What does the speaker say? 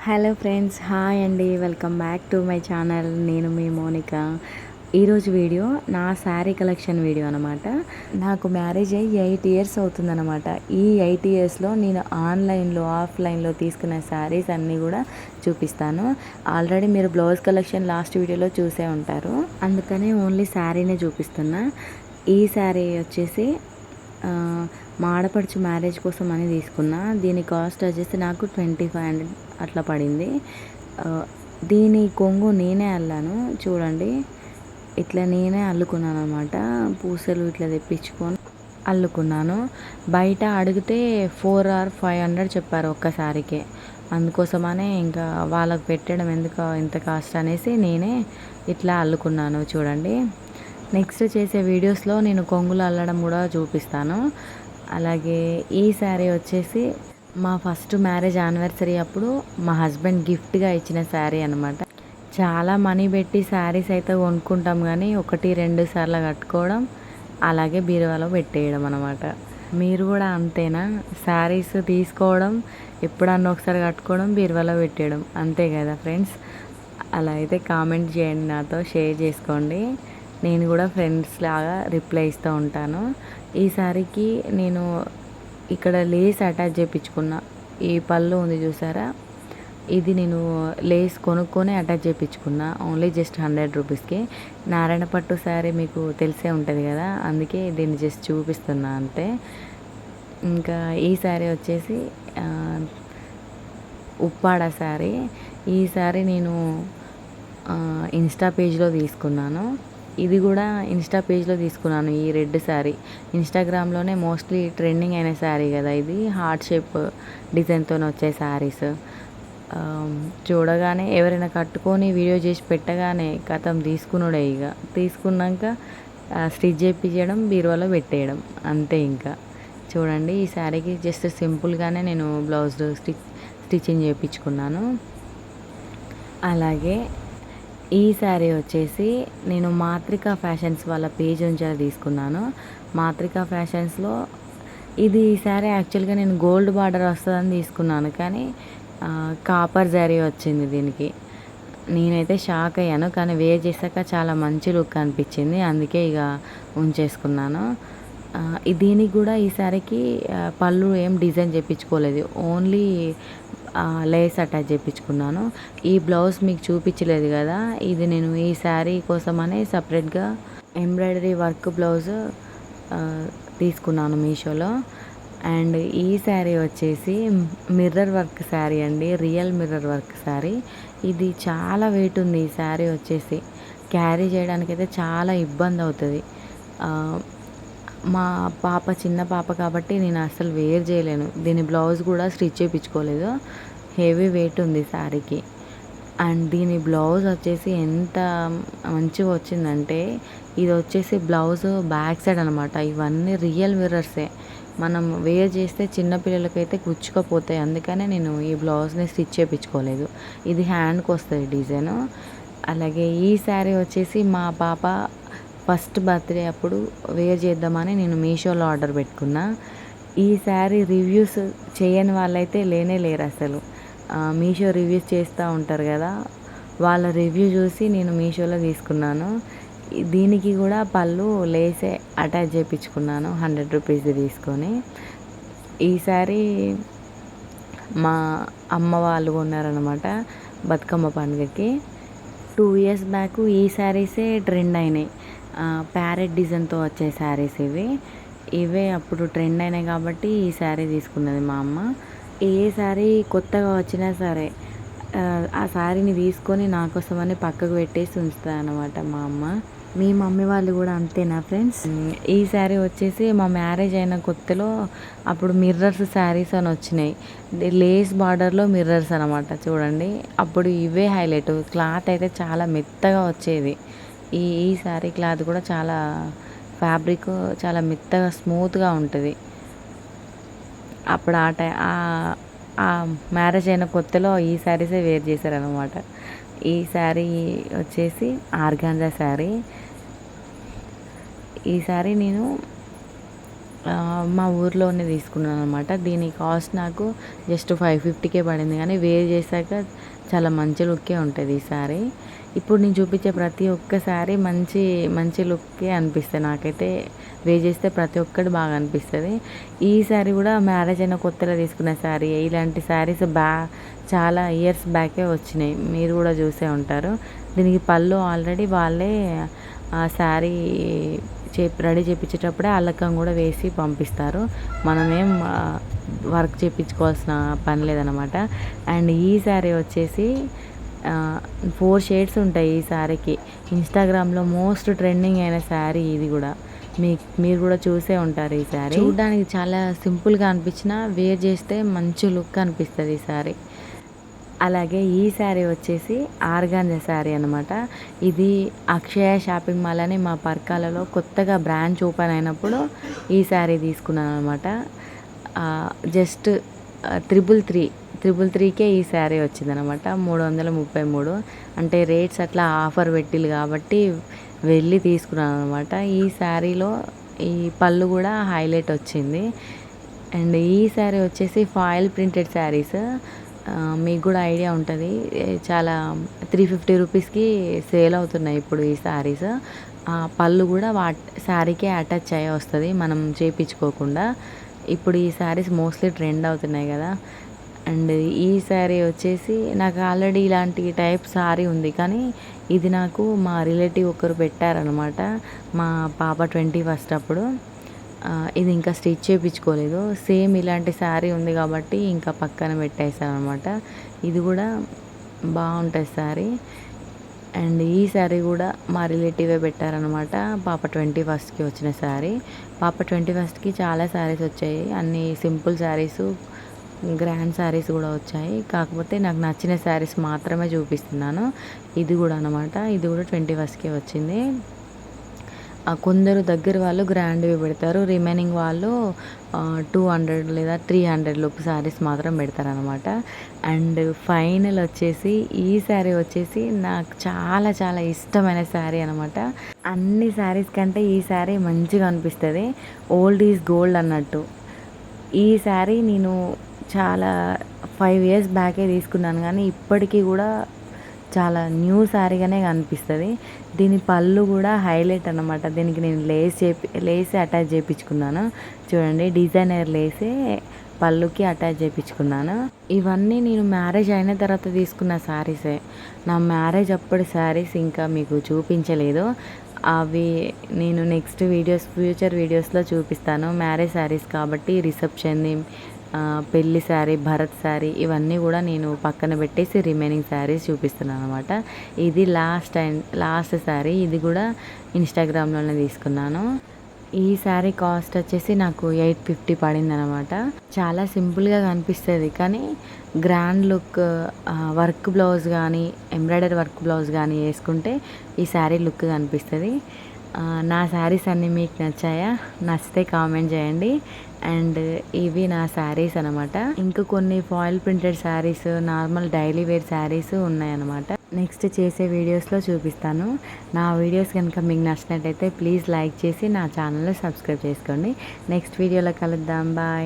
Hello friends, hi అండి. Welcome back to my channel. నేను మీ Monica. ఈరోజు వీడియో నా శారీ కలెక్షన్ వీడియో అనమాట. నాకు మ్యారేజ్ అయ్యి 8 ఇయర్స్ అవుతుందన్నమాట. ఈ 8 ఇయర్స్లో నేను ఆన్లైన్లో ఆఫ్లైన్లో తీసుకున్న శారీస్ అన్నీ కూడా చూపిస్తాను. ఆల్రెడీ మీరు బ్లౌజ్ కలెక్షన్ లాస్ట్ వీడియోలో చూసే ఉంటారు, అందుకనే ఓన్లీ శారీనే చూపిస్తున్నా. ఈ శారీ వచ్చేసి మా ఆడపడుచు మ్యారేజ్ కోసం అని తీసుకున్నా. దీని కాస్ట్ వచ్చేసి నాకు 2500 అట్లా పడింది. దీని కొంగు నేనే అల్లాను, చూడండి. ఇట్లా నేనే అల్లుకున్నాను అనమాట. పూసలు ఇట్లా తెప్పించుకొని అల్లుకున్నాను. బయట అడిగితే 4 or 500 చెప్పారు ఒక్కసారికే. అందుకోసమనే ఇంకా వాళ్ళకు పెట్టడం ఎందుకు ఇంత కాస్ట్ అనేసి నేనే ఇట్లా అల్లుకున్నాను, చూడండి. నెక్స్ట్ చేసే వీడియోస్లో నేను కొంగులు అల్లడం కూడా చూపిస్తాను. అలాగే ఈ శారీ వచ్చేసి మా ఫస్ట్ మ్యారేజ్ యానివర్సరీ అప్పుడు మా హస్బెండ్ గిఫ్ట్గా ఇచ్చిన శారీ అనమాట. చాలా మనీ పెట్టి శారీస్ అయితే కొనుక్కుంటాం, కానీ 1-2 సార్లు కట్టుకోవడం, అలాగే బీరువాలో పెట్టేయడం అనమాట. మీరు కూడా అంతేనా? శారీస్ తీసుకోవడం, ఎప్పుడన్నా ఒకసారి కట్టుకోవడం, బీరువాలో పెట్టేయడం, అంతే కదా ఫ్రెండ్స్? అలా అయితే కామెంట్ చేయండి, నాతో షేర్ చేసుకోండి. నేను కూడా ఫ్రెండ్స్ లాగా రిప్లై ఇస్తూ ఉంటాను. ఈ శారీకి నేను ఇక్కడ లేస్ అటాచ్ చేయించుకున్నా. ఈ పళ్ళు ఉంది చూసారా, ఇది నేను లేస్ కొనుక్కొని అటాచ్ చేయించుకున్నా. ఓన్లీ జస్ట్ 100 రూపీస్కి. నారాయణ పట్టు శారీ మీకు తెలిసే ఉంటుంది కదా, అందుకే దీన్ని జస్ట్ చూపిస్తున్నా అంతే. ఇంకా ఈ శారీ వచ్చేసి ఉప్పాడ శారీ. ఈ శారీ నేను ఇన్స్టా పేజ్లో తీసుకున్నాను. ఇది కూడా ఇన్స్టా పేజ్లో తీసుకున్నాను. ఈ రెడ్ శారీ ఇన్స్టాగ్రామ్లోనే మోస్ట్లీ ట్రెండింగ్ అయిన శారీ కదా ఇది. హార్ట్ షేప్ డిజైన్తో వచ్చే శారీస్ చూడగానే ఎవరైనా కట్టుకొని వీడియో చేసి పెట్టగానే కథం తీసుకున్నాడే. ఇక తీసుకున్నాక స్టిచ్ చేయించడం, బీరువాలో పెట్టేయడం, అంతే. ఇంకా చూడండి, ఈ శారీకి జస్ట్ సింపుల్గానే నేను బ్లౌజ్ స్టిచ్చింగ్ చేయించుకున్నాను. అలాగే ఈ శారీ వచ్చేసి నేను మాత్రికా ఫ్యాషన్స్ వాళ్ళ పేజ్ నుంచి తీసుకున్నాను. మాత్రికా ఫ్యాషన్స్లో ఇది శారీ యాక్చువల్గా నేను గోల్డ్ బార్డర్ వస్తుందని తీసుకున్నాను, కానీ కాపర్ శారీ వచ్చింది దీనికి. నేనైతే షాక్ అయ్యాను, కానీ వేర్ చేశాక చాలా మంచి లుక్ అనిపించింది, అందుకే ఇక ఉంచేసుకున్నాను. దీనికి కూడా ఈ శారీకి పళ్ళు ఏం డిజైన్ చేయించుకోలేదు, ఓన్లీ లేస్ అటాచ్ చేయించుకున్నాను. ఈ బ్లౌజ్ మీకు చూపించలేదు కదా, ఇది నేను ఈ శారీ కోసమనే సపరేట్గా ఎంబ్రాయిడరీ వర్క్ బ్లౌజ్ తీసుకున్నాను మీషోలో. అండ్ ఈ శారీ వచ్చేసి మిర్రర్ వర్క్ శారీ అండి, రియల్ మిర్రర్ వర్క్ శారీ. ఇది చాలా వెయిట్ ఉంది. ఈ శారీ వచ్చేసి క్యారీ చేయడానికైతే చాలా ఇబ్బంది అవుతుంది. మా పాప చిన్న పాప కాబట్టి నేను అసలు వేర్ చేయలేను. దీని బ్లౌజ్ కూడా స్టిచ్ చేయించుకోలేదు, హెవీ వెయిట్ ఉంది శారీకి. అండ్ దీని బ్లౌజ్ వచ్చేసి ఎంత మంచిగా వచ్చిందంటే, ఇది వచ్చేసి బ్లౌజ్ బ్యాక్ సైడ్ అనమాట. ఇవన్నీ రియల్ మిర్రర్సే. మనం వేర్ చేస్తే చిన్నపిల్లలకైతే గుచ్చుకపోతాయి, అందుకనే నేను ఈ బ్లౌజ్ని స్టిచ్ చేయించుకోలేదు. ఇది హ్యాండ్కి వస్తుంది డిజైను. అలాగే ఈ శారీ వచ్చేసి మా పాప ఫస్ట్ బర్త్డే అప్పుడు వేర్ చేద్దామని నేను మీషోలో ఆర్డర్ పెట్టుకున్నా. ఈ శారీ రివ్యూస్ చేయని వాళ్ళైతే లేనే లేరు అసలు. మీషో రివ్యూస్ చేస్తూ ఉంటారు కదా, వాళ్ళ రివ్యూ చూసి నేను మీషోలో తీసుకున్నాను. దీనికి కూడా పళ్ళు లేసే అటాచ్ చేయించుకున్నాను 100 రూపీస్ది తీసుకొని. ఈ శారీ మా అమ్మ వాళ్ళు కొన్నారనమాట బతుకమ్మ పండుగకి. 2 ఇయర్స్ బ్యాక్ ఈ శారీసే ట్రెండ్ అయినాయి. ప్యారెట్ డిజైన్తో వచ్చే శారీస్ ఇవే అప్పుడు ట్రెండ్ అయినాయి కాబట్టి ఈ శారీ తీసుకున్నది మా అమ్మ. ఏ శారీ కొత్తగా వచ్చినా సరే ఆ శారీని తీసుకొని నా కోసమని పక్కకు పెట్టేసి ఉంచుతాయి అన్నమాట మా అమ్మ. మీ మమ్మీ వాళ్ళు కూడా అంతేనా ఫ్రెండ్స్? ఈ శారీ వచ్చేసి మా మ్యారేజ్ అయిన కొత్తలో అప్పుడు మిర్రర్స్ శారీస్ అని వచ్చినాయి. లేస్ బార్డర్లో మిర్రర్స్ అనమాట, చూడండి. అప్పుడు ఇవే హైలైట్. క్లాత్ అయితే చాలా మెత్తగా వచ్చేది. ఈ శారీ క్లాత్ కూడా చాలా ఫ్యాబ్రిక్ చాలా మెత్తగా స్మూత్గా ఉంటుంది. అప్పుడు ఆ మ్యారేజ్ అయిన కొత్తలో ఈ శారీసే వేర్ చేశారనమాట. ఈ శారీ వచ్చేసి ఆర్గాంజా శారీ. ఈ శారీ నేను మా ఊర్లోనే తీసుకున్నాను అనమాట. దీని కాస్ట్ నాకు జస్ట్ 550కే పడింది, కానీ వేర్ చేశాక చాలా మంచి లుక్కే ఉంటుంది ఈ శారీ. ఇప్పుడు నేను చూపించే ప్రతి ఒక్క శారీ మంచి మంచి లుక్కే అనిపిస్తాయి నాకైతే. వేర్ చేస్తే ప్రతి ఒక్కటి బాగా అనిపిస్తుంది. ఈ శారీ కూడా మ్యారేజ్ అయిన కొత్తలో తీసుకున్న శారీ. ఇలాంటి శారీస్ చాలా ఇయర్స్ బ్యాకే వచ్చినాయి, మీరు కూడా చూసే ఉంటారు. దీనికి పళ్ళు ఆల్రెడీ వాళ్ళే ఆ శారీ రెడీ చేయించేటప్పుడే అల్లకం కూడా వేసి పంపిస్తారు. మనమేం వర్క్ చేయించుకోవాల్సిన పని లేదనమాట. అండ్ ఈ శారీ వచ్చేసి 4 షేడ్స్ ఉంటాయి ఈ శారీకి. ఇన్స్టాగ్రామ్లో మోస్ట్ ట్రెండింగ్ అయిన శారీ ఇది కూడా. మీరు కూడా చూసే ఉంటారు ఈ శారీ. చూడడానికి చాలా సింపుల్గా అనిపించినా వేర్ చేస్తే మంచి లుక్ అనిపిస్తుంది ఈ శారీ. అలాగే ఈ శారీ వచ్చేసి ఆర్గాంజా శారీ అనమాట. ఇది అక్షయ షాపింగ్ మాల్ అని మా పర్కాలలో కొత్తగా బ్రాంచ్ ఓపెన్ అయినప్పుడు ఈ శారీ తీసుకున్నాను అనమాట. జస్ట్ 333కే ఈ శారీ వచ్చిందనమాట. 333. అంటే రేట్స్ అట్లా ఆఫర్ పెట్టిల్లు కాబట్టి వెళ్ళి తీసుకున్నాను అనమాట. ఈ శారీలో ఈ పళ్ళు కూడా హైలైట్ వచ్చింది. అండ్ ఈ శారీ వచ్చేసి ఫాయిల్ ప్రింటెడ్ శారీస్. మీకు కూడా ఐడియా ఉంటుంది, చాలా 350 రూపీస్కి సేల్ అవుతున్నాయి ఇప్పుడు ఈ శారీస్. పళ్ళు కూడా శారీకే అటాచ్ అయ్యి వస్తుంది, మనం చేయించుకోకుండా. ఇప్పుడు ఈ శారీస్ మోస్ట్లీ ట్రెండ్ అవుతున్నాయి కదా. అండ్ ఈ శారీ వచ్చేసి నాకు ఆల్రెడీ ఇలాంటి టైప్ శారీ ఉంది, కానీ ఇది నాకు మా రిలేటివ్ ఒకరు పెట్టారనమాట మా పాప 21st అప్పుడు. ఇది ఇంకా స్టిచ్ చేయించుకోలేదు. సేమ్ ఇలాంటి శారీ ఉంది కాబట్టి ఇంకా పక్కన పెట్టేసాను అనమాట. ఇది కూడా బాగుంటుంది శారీ. అండ్ ఈ శారీ కూడా మా రిలేటివే పెట్టారనమాట. పాప 21స్ట్కి వచ్చిన శారీ. పాప 21స్ట్కి చాలా శారీస్ వచ్చాయి, అన్ని సింపుల్ శారీస్, గ్రాండ్ శారీస్ కూడా వచ్చాయి. కాకపోతే నాకు నచ్చిన శారీస్ మాత్రమే చూపిస్తున్నాను. ఇది కూడా అనమాట, ఇది కూడా 21స్ట్కే వచ్చింది. కొందరు దగ్గర వాళ్ళు గ్రాండ్వి పెడతారు, రిమైనింగ్ వాళ్ళు 200 లేదా 300 లోపు శారీస్ మాత్రం పెడతారనమాట. అండ్ ఫైనల్ వచ్చేసి ఈ శారీ వచ్చేసి నాకు చాలా చాలా ఇష్టమైన శారీ అనమాట. అన్ని శారీస్ కంటే ఈ శారీ మంచిగా అనిపిస్తుంది. ఓల్డ్ ఈజ్ గోల్డ్ అన్నట్టు. ఈ శారీ నేను చాలా 5 ఇయర్స్ బ్యాకే తీసుకున్నాను, కానీ ఇప్పటికీ కూడా చాలా న్యూ శారీగానే కనిపిస్తుంది. దీని పళ్ళు కూడా హైలైట్ అనమాట. దీనికి నేను లేస్ అటాచ్ చేయించుకున్నాను. చూడండి, డిజైనర్ లేసే పళ్ళుకి అటాచ్ చేయించుకున్నాను. ఇవన్నీ నేను మ్యారేజ్ అయిన తర్వాత తీసుకున్న శారీసే. నా మ్యారేజ్ అప్పటి శారీస్ ఇంకా మీకు చూపించలేదు. అవి నేను నెక్స్ట్ ఫ్యూచర్ వీడియోస్లో చూపిస్తాను. మ్యారేజ్ శారీస్ కాబట్టి రిసెప్షన్ది, పెళ్లి శారీ, భరత్ శారీ, ఇవన్నీ కూడా నేను పక్కన పెట్టేసి రిమైనింగ్ శారీస్ చూపిస్తున్నాను అనమాట. ఇది లాస్ట్ శారీ. ఇది కూడా ఇన్స్టాగ్రామ్లోనే తీసుకున్నాను. ఈ శారీ కాస్ట్ వచ్చేసి నాకు 850 పడింది అనమాట. చాలా సింపుల్గా కనిపిస్తుంది, కానీ గ్రాండ్ లుక్, వర్క్ బ్లౌజ్ కానీ ఎంబ్రాయిడరీ వర్క్ బ్లౌజ్ కానీ వేసుకుంటే ఈ శారీ లుక్ కనిపిస్తుంది. నా శారీస్ అన్నీ మీకు నచ్చాయా? నచ్చితే కామెంట్ చేయండి. అండ్ ఇవి నా శారీస్ అనమాట. ఇంకా కొన్ని foil printed saris, normal daily wear saris ఉన్నాయన్నమాట. నెక్స్ట్ చేసే వీడియోస్లో చూపిస్తాను. నా వీడియోస్ కనుక మీకు నచ్చినట్టయితే ప్లీజ్ లైక్ చేసి నా ఛానల్ని సబ్స్క్రైబ్ చేసుకోండి. నెక్స్ట్ వీడియోలో కలుద్దాం. బాయ్.